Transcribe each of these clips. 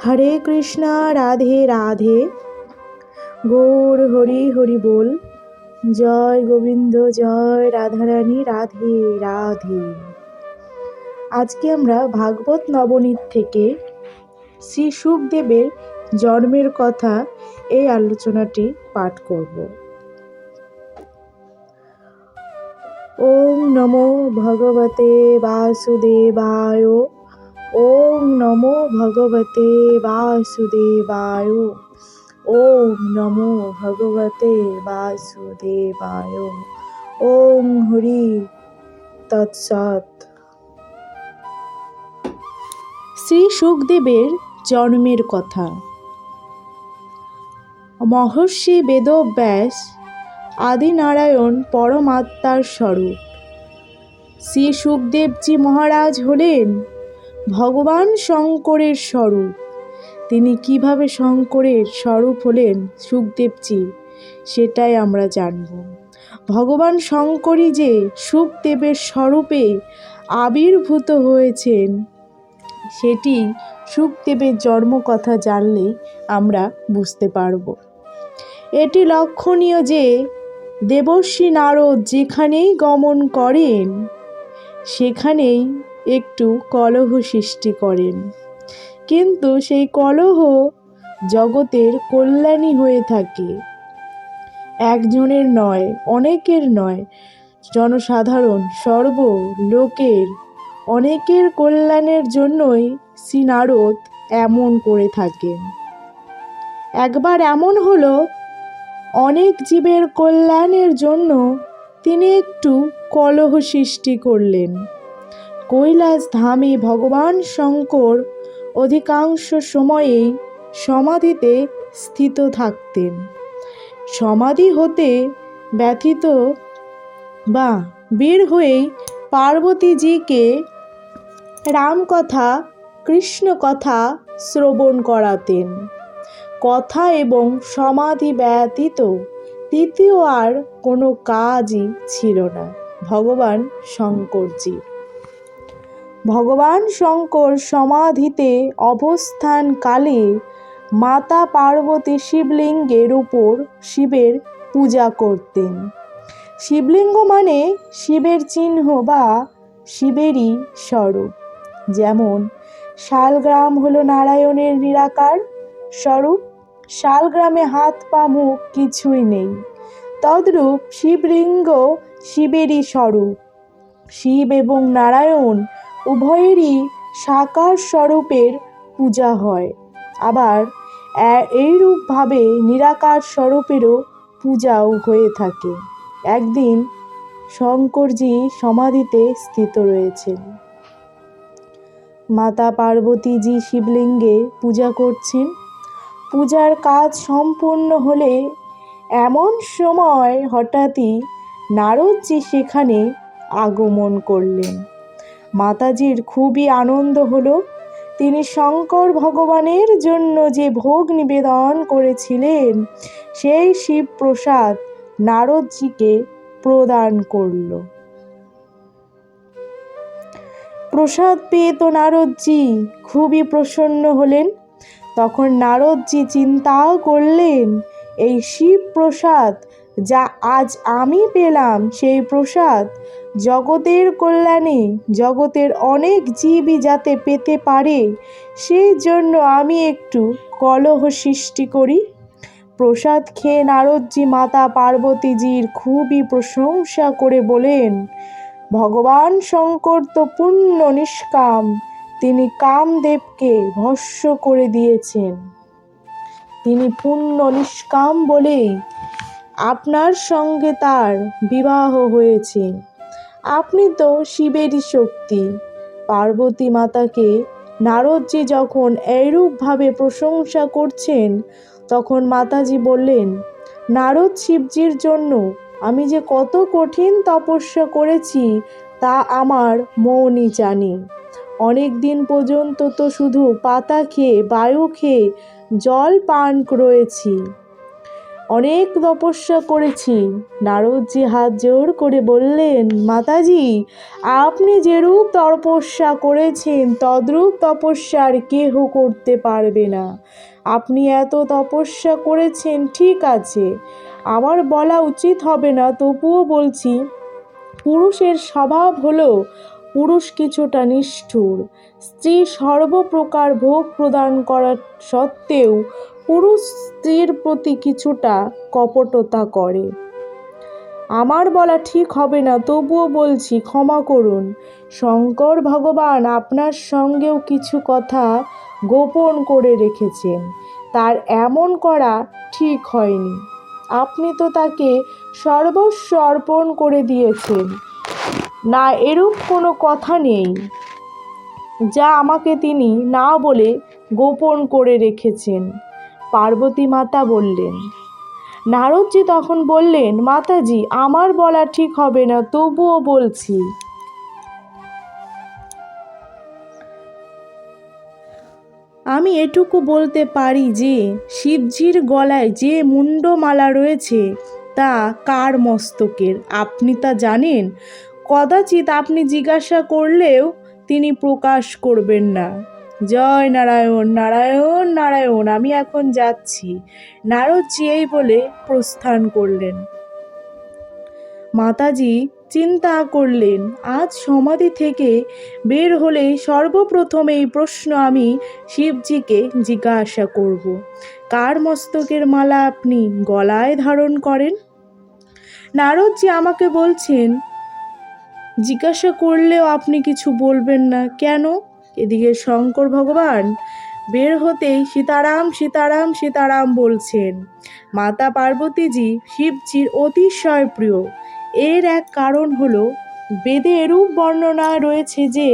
হরে কৃষ্ণ রাধে রাধে, গৌর হরি হরি বল। জয় গোবিন্দ, জয় রাধারানী, রাধে রাধে। আজকে আমরা ভাগবত নবনীত থেকে শ্রী শুকদেবের জন্মের কথা এই আলোচনাটি পাঠ করব। ওম নমো ভগবতে বাসুদেবায়। ওম নমো ভগবতে বাসুদেবায়। ওম নমো ভগবতে বাসুদেবায়। ওম হরি তৎসৎ। শ্রী শুকদেবের জন্মের কথা। মহর্ষি বেদব্যাস আদিনারায়ণ পরমাত্মার স্বরূপ শ্রী শুকদেবজি মহারাজ হলেন ভগবান শঙ্করের স্বরূপ। তিনি কিভাবে শঙ্করের স্বরূপ হলেন শুকদেবজি, সেটাই আমরা জানব। ভগবান শঙ্করই যে শুকদেবের স্বরূপে আবির্ভূত হয়েছেন, সেটি শুকদেবের জন্মকথা জানলে আমরা বুঝতে পারব। এটি লক্ষণীয় যে দেবর্ষি নারদ যেখানেই গমন করেন, সেখানেই একটু কলহ সৃষ্টি করেন, কিন্তু সেই কলহ জগতের কল্যাণী হয়ে থাকে। একজনের নয়, অনেকের নয়, জনসাধারণ সর্বলোকের অনেকের কল্যাণের জন্যই শ্রী নারদ এমন করে থাকেন। একবার এমন হলো, অনেক জীবের কল্যাণের জন্য তিনি একটু কলহ সৃষ্টি করলেন। কৈলাস ধামে ভগবান শঙ্কর অধিকাংশ সময়েই সমাধিতে স্থিত থাকতেন। সমাধি হতে ব্যথিত বা বের হয়েই পার্বতীজিকে রামকথা, কৃষ্ণ কথা শ্রবণ করাতেন। কথা এবং সমাধি ব্যতীত তৃতীয় আর কোনো কাজই ছিল না ভগবান শঙ্করজির। ভগবান শঙ্কর সমাধিতে অবস্থানকালে মাতা পার্বতী শিবলিঙ্গের উপর শিবের পূজা করতেন। শিবলিঙ্গ মানে শিবের চিহ্ন বা শিবেরই স্বরূপ। যেমন শালগ্রাম হলো নারায়ণের নিরাকার স্বরূপ, শালগ্রামে হাত পা মুখ কিছুই নেই। তদ্রূপ শিবলিঙ্গ শিবেরই স্বরূপ। শিব এবং নারায়ণ উভয়েরই সাকার স্বরূপের পূজা হয়। আবার এইরূপভাবে নিরাকার স্বরূপেরও পূজাও হয়ে থাকে। একদিন শঙ্করজি সমাধিতে স্থিত রয়েছেন। মাতা পার্বতীজি শিবলিঙ্গে পূজা করছেন। পূজার কাজ সম্পূর্ণ হলে এমন সময় হঠাৎই নারদজি সেখানে আগমন করলেন। মাতাজির খুবই আনন্দ হলো। তিনি শঙ্কর ভগবানের জন্য যে ভোগ নিবেদন করেছিলেন, সেই শিব প্রসাদ নারদজিকে প্রদান করল। প্রসাদ পেয়ে তো নারদজি খুবই প্রসন্ন হলেন। তখন নারদজি চিন্তা করলেন, এই শিব প্রসাদ যা আজ আমি পেলাম, সেই প্রসাদ জগতের কল্যাণে জগতের অনেক জীবই যাতে পেতে পারে, সেই জন্য আমি একটু কলহ সৃষ্টি করি। প্রসাদ খেয়ে নারদজি মাতা পার্বতীজির খুবই প্রশংসা করে বলেন, ভগবান শঙ্কর তো পূর্ণ নিষ্কাম, তিনি কামদেবকে ভস্ম করে দিয়েছেন। তিনি পূর্ণ নিষ্কাম বলেই আপনার সঙ্গে তার বিবাহ হয়েছে। আপনি তো শিবেরই শক্তি। পার্বতী মাতাকে নারদজি যখন এইরূপভাবে প্রশংসা করছেন, তখন মাতাজি বললেন, নারদ শিবজির জন্য আমি যে কত কঠিন তপস্যা করেছি তা আমার মনই জানে। অনেক দিন পর্যন্ত তো শুধু পাতা খেয়ে, বায়ু খেয়ে, জল পান করেছি। অনেক তপস্যা করেছি। নারদজি হাত জোর করে বললেন, মাতাজি, আপনি যেরূপ তপস্যা করেছেন তদ্রূপ তপস্যা আর কেহ করতে পারবে না। আপনি এত তপস্যা করেছেন ঠিক আছে, আমার বলা উচিত হবে না, তবুও বলছি। পুরুষের স্বভাব হলো পুরুষ কিছুটা নিষ্ঠুর। স্ত্রী সর্বপ্রকার ভোগ প্রদান করা সত্ত্বেও পুরুষ স্ত্রীর প্রতি কিছুটা কপটতা করে। আমার বলা ঠিক হবে না, তবুও বলছি, ক্ষমা করুন। শঙ্কর ভগবান আপনার সঙ্গেও কিছু কথা গোপন করে রেখেছেন। তার এমন করা ঠিক হয়নি। আপনি তো তাকে সর্বস্ব অর্পণ করে দিয়েছেন না, এরূপ কোনো কথা নেই যা আমাকে তিনি না বলে গোপন করে রেখেছেন। পার্বতী মাতা বললেন। নারদজি তখন বললেন, মাতাজি, আমার বলা ঠিক হবে না, তবুও বলছি। আমি এটুকু বলতে পারি যে শিবজির গলায় যে মুন্ডমালা রয়েছে তা কার মস্তকের আপনি তা জানেন। কদাচিৎ আপনি জিজ্ঞাসা করলেও তিনি প্রকাশ করবেন না। জয় নারায়ণ, নারায়ণ নারায়ণ, আমি এখন যাচ্ছি। নারদজি এই বলে প্রস্থান করলেন। মাতাজি চিন্তা করলেন, আজ সমাধি থেকে বের হলে সর্বপ্রথম এই প্রশ্ন আমি শিবজিকে জিজ্ঞাসা করব, কার মস্তকের মালা আপনি গলায় ধারণ করেন? নারদজি আমাকে বলছেন, জিজ্ঞাসা করলেও আপনি কিছু বলবেন না কেন? এদিকে শঙ্কর ভগবান বের হতেই সীতারাম সীতারাম সীতারাম বলছেন। মাতা পার্বতীজি শিবজির অতিশয় প্রিয়। এর এক কারণ হলো বেদে এরূপ বর্ণনা রয়েছে যে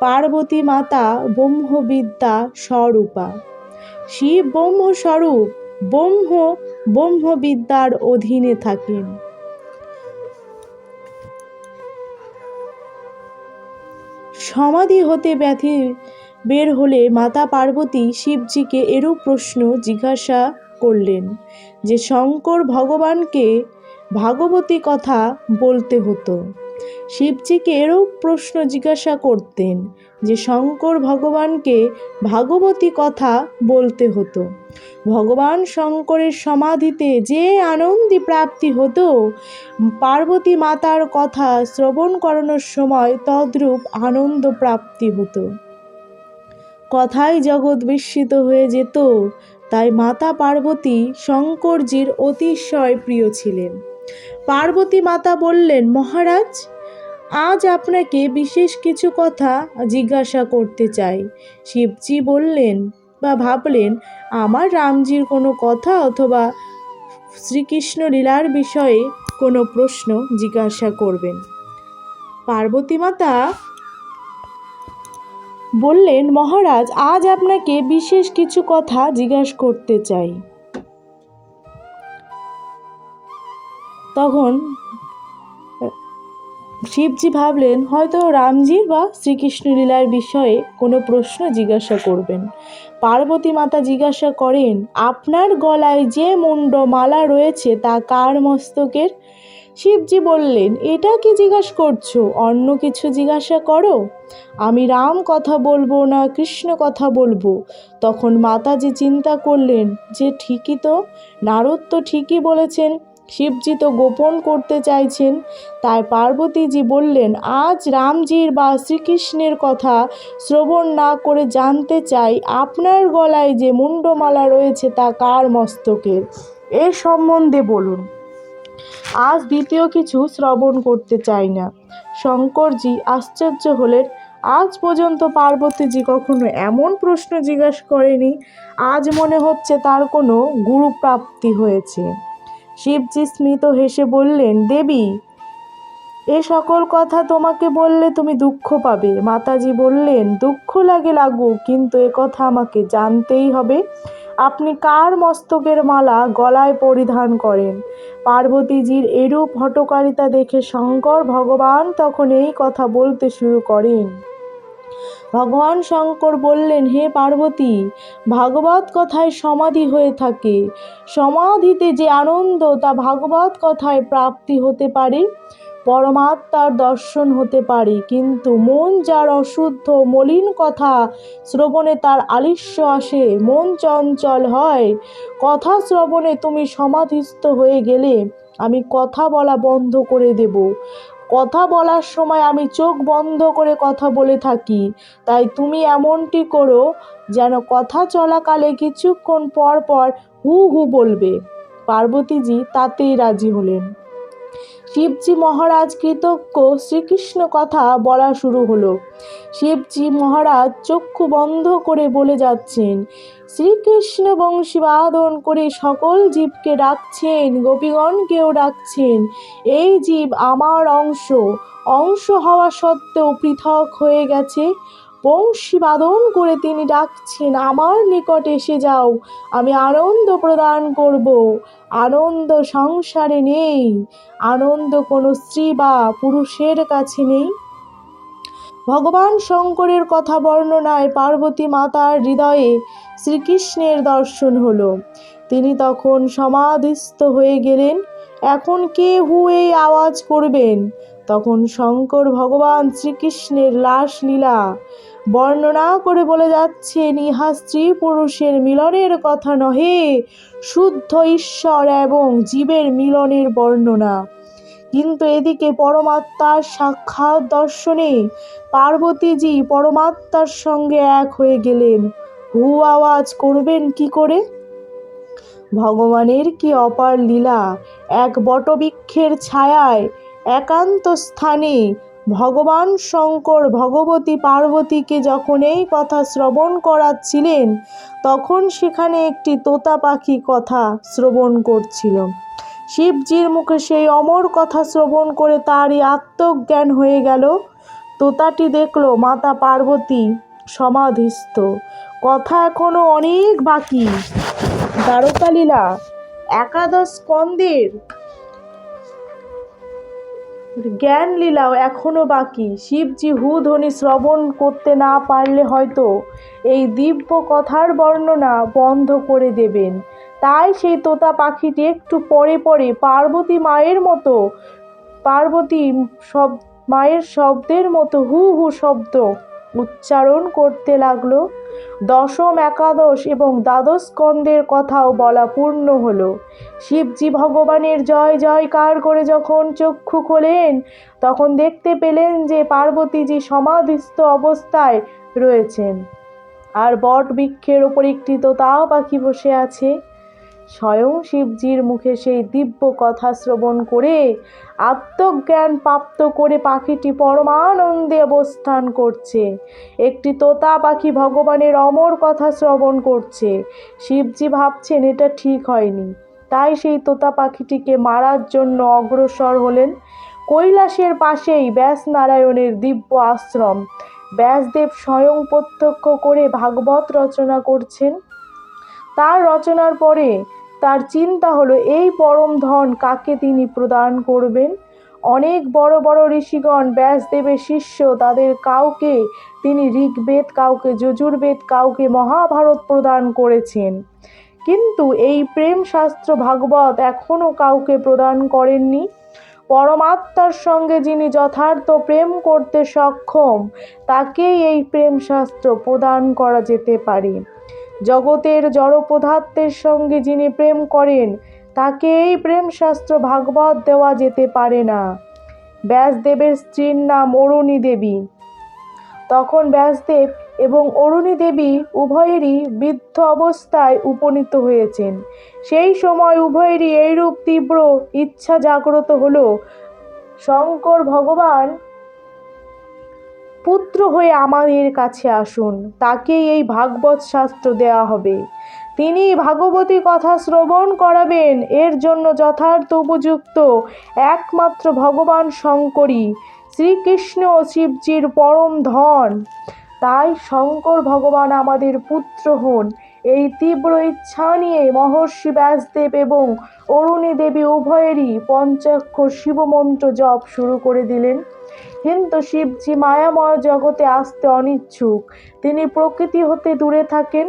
পার্বতী মাতা ব্রহ্মবিদ্যা স্বরূপা। শিব ব্রহ্মস্বরূপ, ব্রহ্মবিদ্যার অধীনে থাকেন। সমাধি হতে বের হলে মাতা পার্বতী শিবজিকে এরূপ প্রশ্ন জিজ্ঞাসা করলেন যে শঙ্কর ভগবানকে ভাগবতী কথা বলতে হতো। শিবজিকে এরূপ প্রশ্ন জিজ্ঞাসা করতেন যে শঙ্কর ভগবানকে ভাগবতী কথা বলতে হতো। ভগবান শঙ্করের সমাধিতে যে আনন্দি প্রাপ্তি হতো, পার্বতী মাতার কথা শ্রবণ করানোর সময় তদ্রূপ আনন্দ প্রাপ্তি হতো। কথায় জগৎ বিস্মিত হয়ে যেত। তাই মাতা পার্বতী শঙ্করজির অতিশয় প্রিয় ছিলেন। পার্বতী মাতা বললেন, মহারাজ, আজ আপনাকে বিশেষ কিছু কথা জিজ্ঞাসা করতে চাই। শিবজি বললেন বা ভাবলেন আমার রামজির কোনো কথা অথবা শ্রীকৃষ্ণ লীলার বিষয়ে কোনো প্রশ্ন জিজ্ঞাসা করবেন। পার্বতী মাতা বললেন, মহারাজ, আজ আপনাকে বিশেষ কিছু কথা জিজ্ঞাসা করতে চাই। তখন শিবজি ভাবলেন হয়তো রামজির বা শ্রীকৃষ্ণ লীলার বিষয়ে কোনো প্রশ্ন জিজ্ঞাসা করবেন। পার্বতী মাতা জিজ্ঞাসা করেন, আপনার গলায় যে মুন্ডমালা রয়েছে তা কার মস্তকের? শিবজি বললেন, এটা কি জিজ্ঞাসা করছো? অন্য কিছু জিজ্ঞাসা করো। আমি রাম কথা বলবো না কৃষ্ণ কথা বলবো? তখন মাতাজি চিন্তা করলেন যে ঠিকই তো, নারদ তো ঠিকই বলেছেন, শিবজি তো গোপন করতে চাইছেন। তাই পার্বতীজি বললেন, আজ রামজির বা শ্রীকৃষ্ণের কথা শ্রবণ না করে জানতে চাই আপনার গলায় যে মুন্ডমালা রয়েছে তা কার মস্তকের, এ সম্বন্ধে বলুন। আজ দ্বিতীয় কিছু শ্রবণ করতে চাই না। শঙ্করজি আশ্চর্য হলেন। আজ পর্যন্ত পার্বতীজি কখনো এমন প্রশ্ন জিজ্ঞাসা করেনি। আজ মনে হচ্ছে তার কোনো গুরুপ্রাপ্তি হয়েছে। শিবজি স্মিত হেসে বললেন, দেবী, এ সকল কথা তোমাকে বললে তুমি দুঃখ পাবে। মাতাজি বললেন, দুঃখ লাগুক, কিন্তু এ কথা আমাকে জানতেই হবে। আপনি কার মস্তকের মালা গলায় পরিধান করেন? পার্বতীজির এরূপ হঠকারিতা দেখে শঙ্কর ভগবান তখন এই কথা বলতে শুরু করেন। ভগবান শঙ্কর বললেন, হে পার্বতী, ভাগবত কথায় সমাধি হয়ে থাকে। সমাধিতে যে আনন্দ তা ভাগবত কথায় প্রাপ্তি হতে পারে, পরমাত্মার দর্শন হতে পারে। কিন্তু মন যার অশুদ্ধ, মলিন কথা শ্রবণে তার আলস্য আসে, মন চঞ্চল হয়। কথা শ্রবণে তুমি সমাধিস্থ হয়ে গেলে আমি কথা বলা বন্ধ করে দেব। কথা বলার সময় আমি চোখ বন্ধ করে কথা বলে থাকি, তাই তুমি এমনটি করো যেন কথা চলাকালে কিছুক্ষণ পর পর হু হু বলবে। পার্বতীজি তাতেই রাজি হলেন। শিবজি মহারাজ কৃতজ্ঞ। শ্রীকৃষ্ণ কথা বলা শুরু হলো। শিবজি মহারাজ চক্ষু বন্ধ করে বলে যাচ্ছেন, শ্রীকৃষ্ণ বংশী বাদন করে সকল জীবকে ডাকছেন, গোপীগণকেও ডাকছেন। এই জীব আমার অংশ, অংশ হওয়া সত্ত্বেও পৃথক হয়ে গেছে। বংশী বাদন করে তিনি ডাকছেন, আমার নিকট এসে যাও, আমি আনন্দ প্রদান করব। আনন্দ সংসারে নেই, আনন্দ কোনো স্ত্রী বা পুরুষের কাছে নেই। ভগবান শঙ্করের কথা বর্ণনায় পার্বতী মাতার হৃদয়ে শ্রীকৃষ্ণের দর্শন হলো। তিনি তখন সমাধিস্থ হয়ে গেলেন। এখন কে হু এই আওয়াজ করবেন? তখন শঙ্কর ভগবান শ্রীকৃষ্ণের লাস লীলা বর্ণনা করে বলে যাচ্ছেন, ইহা স্ত্রী পুরুষের মিলনের কথা নহে, শুদ্ধ ঈশ্বর এবং জীবের মিলনের বর্ণনা। কিন্তু এদিকে পরমাত্মার সাক্ষাৎ দর্শনে পার্বতীজি পরমাত্মার সঙ্গে এক হয়ে গেলেন। হু আওয়াজ করবেন কি করে? ভগবানের কি অপার লীলা! এক বটবৃক্ষের ছায়ায় একান্ত স্থানে ভগবান শঙ্কর ভগবতী পার্বতীকে যখন এই কথা শ্রবণ করাচ্ছিলেন, তখন সেখানে একটি তোতা পাখি কথা শ্রবণ করছিল। শিবজির মুখে সেই অমর কথা শ্রবণ করে তারই আত্মজ্ঞান হয়ে গেল। তোতাটি দেখল মাতা পার্বতী সমাধিস্থ। কথা এখনো অনেক বাকি। দ্বারকালীলা একাদশ স্কন্দের জ্ঞান লীলাও এখনো বাকি। শিবজি হু ধ্বনি শ্রবণ করতে না পারলে হয়তো এই দিব্য কথার বর্ণনা বন্ধ করে দেবেন। তাই সেই তোতা পাখিটি একটু পরে পরে পার্বতী মায়ের শব্দের মতো হু হু শব্দ উচ্চারণ করতে লাগলো। দশম, একাদশ এবং দ্বাদশ স্কন্দের কথাও বলা পূর্ণ হলো। শিবজি ভগবানের জয় জয়কার করে যখন চক্ষু খোলেন, তখন দেখতে পেলেন যে পার্বতীজি সমাধিস্থ অবস্থায় রয়েছেন, আর বট বৃক্ষের ওপর একটি তোতা পাখি বসে আছে। স্বয়ং শিবজির মুখে সেই দিব্য কথা শ্রবণ করে আত্মজ্ঞান প্রাপ্ত করে পাখিটি পরমানন্দে অবস্থান করছে। একটি তোতা পাখি ভগবানের অমর কথা শ্রবণ করছে। শিবজি ভাবছেন এটা ঠিক হয়নি, তাই সেই তোতা পাখিটিকে মারার জন্য অগ্রসর হলেন। কৈলাসের পাশেই ব্যাস নারায়ণের দিব্য আশ্রম। ব্যাসদেব স্বয়ং প্রত্যক্ষ করে ভাগবত রচনা করছেন। তার রচনার পরে তার চিন্তা হলো, এই পরম ধন কাকে তিনি প্রদান করবেন। অনেক বড় বড় ঋষিগণ ব্যাসদেবের শিষ্য, তাদের কাউকে তিনি ঋগ্বেদ, কাউকে যজুর্বেদ, কাউকে মহাভারত প্রদান করেছেন, কিন্তু এই প্রেম শাস্ত্র ভাগবত এখনো কাউকে প্রদান করেননি। পরমাত্মার সঙ্গে যিনি যথার্থ প্রেম করতে সক্ষম, তাকেই এই প্রেম শাস্ত্র প্রদান করা যেতে পারে। জগতের জড় পদার্থের সঙ্গে যিনি প্রেম করেন, তাকে এই প্রেম শাস্ত্র ভাগবত দেওয়া যেতে পারে না। ব্যাসদেবের স্ত্রীর নাম অরুণী দেবী। তখন ব্যাসদেব এবং অরুণী দেবী উভয়েরই বৃদ্ধ অবস্থায় উপনীত হয়েছেন। সেই সময় উভয়েরই এইরূপ তীব্র ইচ্ছা জাগ্রত হল, শঙ্কর ভগবান পুত্র হয়ে আমাদের কাছে আসুন, তাকেই এই ভাগবত শাস্ত্র দেয়া হবে, তিনি ভাগবতী কথা শ্রবণ করাবেন। এর জন্য যথার্থ উপযুক্ত একমাত্র ভগবান শঙ্করই, শ্রীকৃষ্ণ ও শিবজির পরম ধন। তাই শঙ্কর ভগবান আমাদের পুত্র হন, এই তীব্র ইচ্ছা নিয়ে মহর্ষি ব্যাসদেব এবং অরুণী দেবী উভয়েরই পঞ্চাক্ষর শিবমন্ত্র জপ শুরু করে দিলেন। কিন্তু শিবজি মায়াময় জগতে আসতে অনিচ্ছুক, তিনি প্রকৃতি হতে দূরে থাকেন।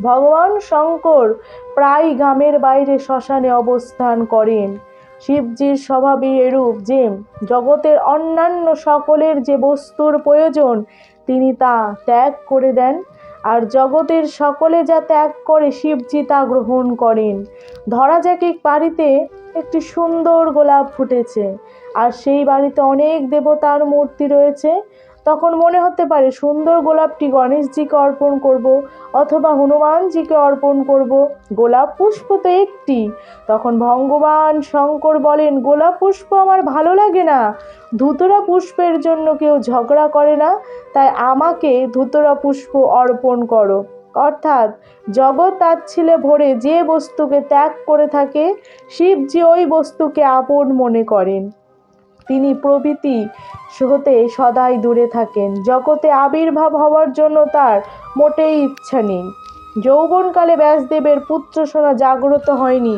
ভগবান শঙ্কর প্রায় গ্রামের বাইরে শ্মশানে অবস্থান করেন। শিবজির স্বভাবই এরূপ যে জগতের অন্যান্য সকলের যে বস্তুর প্রয়োজন তিনি তা ত্যাগ করে দেন, আর জগতের সকলে যা ত্যাগ করে শিবজি তা গ্রহণ করেন। ধরা যাক এক বাড়িতে একটি সুন্দর গোলাপ ফুটেছে, আর সেই বাড়িতে অনেক দেবতার মূর্তি রয়েছে। তখন মনে হতে পারে সুন্দর গোলাপটি গণেশজিকে অর্পণ করব, অথবা হনুমানজিকে অর্পণ করব, গোলাপ পুষ্প তো একটি। তখন ভগবান শঙ্কর বলেন, গোলাপ পুষ্প আমার ভালো লাগে না, ধুতরা পুষ্পের জন্য কেউ ঝগড়া করে না, তাই আমাকে ধুতরা পুষ্প অর্পণ করো। অর্থাৎ জগৎ তাচ্ছিল্যে ভরে যে বস্তুকে ত্যাগ করে থাকে শিবজি ওই বস্তুকে আপন মনে করেন। তিনি প্রভৃতি হতে সদাই দূরে থাকেন। জগতে আবির্ভাব হওয়ার জন্য তার মোটেই ইচ্ছা নেই। যৌবনকালে ব্যাসদেবের পুত্র সোনা জাগ্রত হয়নি,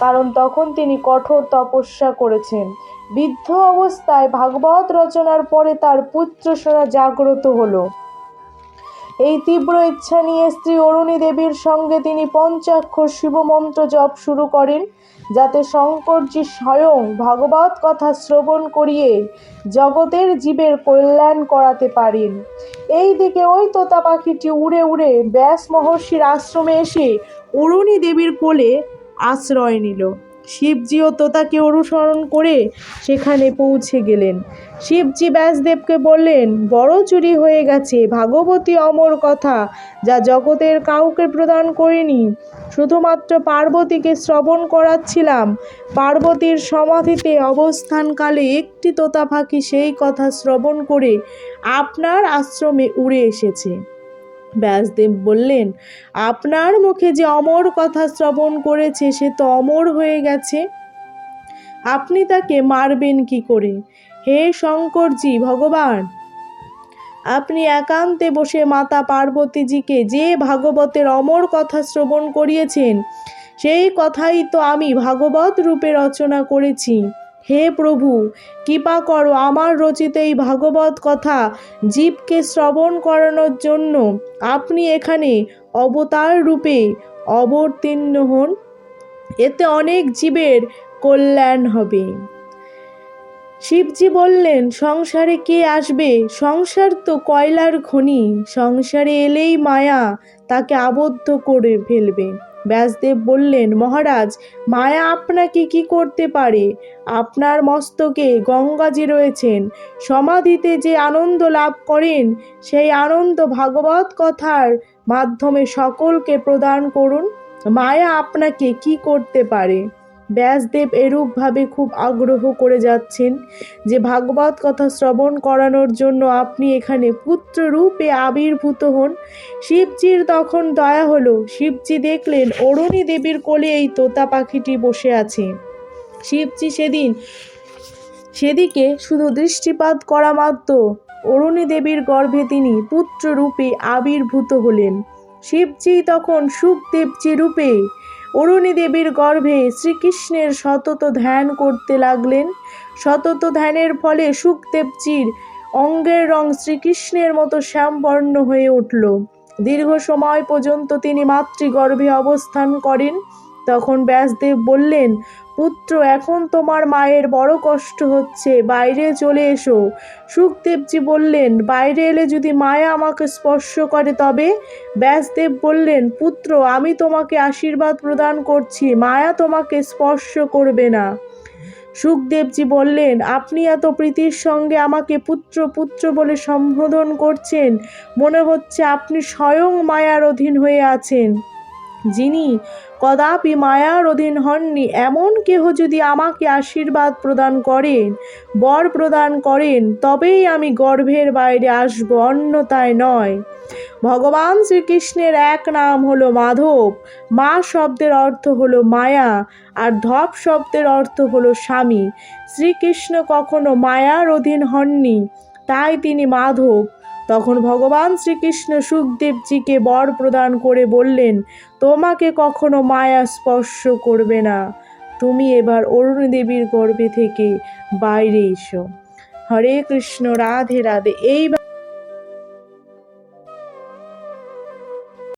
কারণ তখন তিনি কঠোর তপস্যা করেছেন। বৃদ্ধ অবস্থায় ভাগবত রচনার পরে তার পুত্র সোনা জাগ্রত হলো। এই তীব্র ইচ্ছা নিয়ে স্ত্রী অরুণী দেবীর সঙ্গে তিনি পঞ্চাক্ষর শিবমন্ত্র জপ শুরু করেন, যাতে শঙ্করজি স্বয়ং ভাগবত কথা শ্রবণ করিয়ে জগতের জীবের কল্যাণ করাতে পারেন। এই দিকে ওই তোতা পাখিটি উড়ে উড়ে ব্যাস মহর্ষির আশ্রমে এসে অরুণী দেবীর কোলে আশ্রয় নিল। শিবজিও তোতাকে অনুসরণ করে সেখানে পৌঁছে গেলেন। শিবজি ব্যাসদেবকে বললেন, বড় চুরি হয়ে গেছে ভাগবতী অমর কথা, যা জগতের কাউকে প্রদান করিনি, শুধুমাত্র পার্বতীকে শ্রবণ করাচ্ছিলাম। পার্বতীর সমাধিতে অবস্থানকালে একটি তোতা পাখি সেই কথা শ্রবণ করে আপনার আশ্রমে উড়ে এসেছে। ব্যাসদেব বললেন, আপনার মুখে যে অমর কথা শ্রবণ করেছে সে তো অমর হয়ে গেছে, আপনি তাকে মারবেন কি করে? হে শঙ্করজি ভগবান, আপনি একান্তে বসে মাতা পার্বতীজিকে যে ভাগবতের অমর কথা শ্রবণ করিয়েছেন সেই কথাই তো আমি ভাগবত রূপে রচনা করেছি। হে প্রভু, কৃপা করো আমার রচিত এই ভাগবত কথা জীবকে শ্রবণ করানোর জন্য আপনি এখানে অবতার রূপে অবতীর্ণ হন, এতে অনেক জীবের কল্যাণ হবে। শিবজি বললেন, সংসারে কে আসবে? সংসার তো কয়লার খনি, সংসারে এলেই মায়া তাকে আবদ্ধ করে ফেলবে। ব্যাসদেব বললেন, মহারাজ, মায়া আপনাকে কি করতে পারে? আপনার মস্তকে গঙ্গাজি রয়েছেন, সমাধিতে যে আনন্দ লাভ করেন সেই আনন্দ ভাগবত কথার মাধ্যমে সকলকে প্রদান করুন। মায়া আপনাকে কি করতে পারে? ব্যাসদেব এরূপভাবে খুব আগ্রহ করে যাচ্ছেন যে ভাগবত কথা শ্রবণ করানোর জন্য আপনি এখানে পুত্র রূপে আবির্ভূত হন। শিবজির তখন দয়া হলো। শিবজি দেখলেন অরুণী দেবীর কোলে এই তোতা পাখিটি বসে আছে। শিবজি সেদিকে শুধু দৃষ্টিপাত করা মাত্র অরুণী দেবীর গর্ভে তিনি পুত্র রূপে আবির্ভূত হলেন। শিবজি তখন শুকদেবজি রূপে অরুণী দেবীর গর্ভে শ্রীকৃষ্ণের সতত ধ্যান করতে লাগলেন। সতত ধ্যানের ফলে শুকদেবজির অঙ্গের রং শ্রীকৃষ্ণের মতো শ্যামবর্ণ হয়ে উঠল। দীর্ঘ সময় পর্যন্ত তিনি মাতৃগর্ভে অবস্থান করেন। তখন ব্যাসদেব বললেন, পুত্র, এখন তোমার মায়ের বড় কষ্ট হচ্ছে, বাইরে চলে এসো। শুকদেবজি বললেন, বাইরে এলে যদি মায়া আমাকে স্পর্শ করে তবে? ব্যাসদেব বললেন, পুত্র, আমি তোমাকে আশীর্বাদ প্রদান করছি, মায়া তোমাকে স্পর্শ করবে না। শুকদেবজি বললেন, আপনি এত প্রীতির সঙ্গে আমাকে পুত্র পুত্র বলে সম্বোধন করছেন, মনে হচ্ছে আপনি স্বয়ং মায়ার অধীন হয়ে আছেন। যিনি কদাপি মায়ার অধীন হননি এমন কেহ যদি আমাকে আশীর্বাদ প্রদান করেন, বর প্রদান করেন, তবেই আমি গর্ভের বাইরে আসব, অন্যথায় নয়। ভগবান শ্রীকৃষ্ণের এক নাম হলো মাধব। মা শব্দের অর্থ হলো মায়া, আর ধব শব্দের অর্থ হলো স্বামী। শ্রীকৃষ্ণ কখনো মায়ার অধীন হননি, তাই তিনি মাধব। তখন ভগবান শ্রীকৃষ্ণ সুখদেবজিকে বর প্রদান করে বললেন, তোমাকে কখনো মায়া স্পর্শ করবে না, তুমি এবার অরুণী দেবীর গর্ভে থেকে বাইরে এসো। হরে কৃষ্ণ, রাধে রাধে। এই